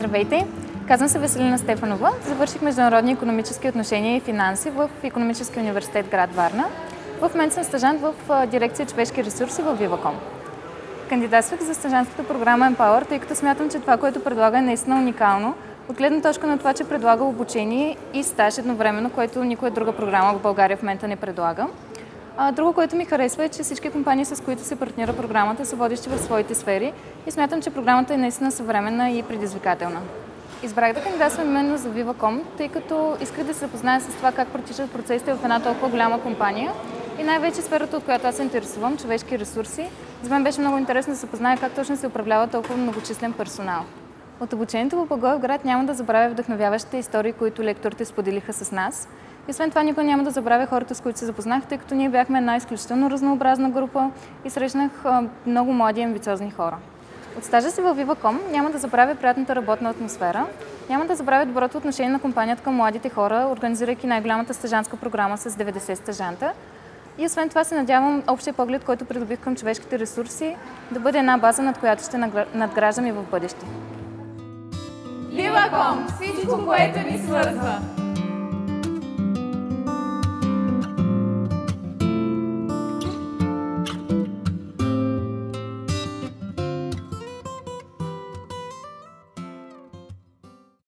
Здравейте! Казвам се Веселина Стефанова. Завърших международни икономически отношения и финанси в Икономическия университет град Варна. В момента съм стажант в дирекция човешки ресурси в Viva.com. Кандидатствах за стажантската програма Empower, тъй като смятам, че това, което предлага, е наистина уникално. От гледна точка на това, че предлага обучение и стаж едновременно, което никоя друга програма в България в момента не предлага. Друго, което ми харесва, е, че всички компании, с които се партнира програмата, са водещи в своите сфери и смятам, че програмата е наистина съвременна и предизвикателна. Избрах да кандидатствам именно за Viva.com, тъй като исках да се запозная с това как протичат процесите в една толкова голяма компания и най-вече сферата, от която аз се интересувам, човешки ресурси. За мен беше много интересно да се позная как точно се управлява толкова многочислен персонал. От обучението в Благоевград няма да забравя вдъхновяващите истории, които лекторите споделиха с нас. И освен това никога няма да забравя хората, с които се запознах, тъй като ние бяхме една изключително разнообразна група и срещнах много млади и амбициозни хора. От стажа си в Viva.com няма да забравя приятната работна атмосфера, няма да забравя доброто отношение на компанията към младите хора, организирайки най-голямата стажантска програма с 90 стажанта. И освен това се надявам общия поглед, който придобих към човешките ресурси, да бъде една база, над която ще надграждам и в бъдеще. Viva.com – всичко, което ни свързва!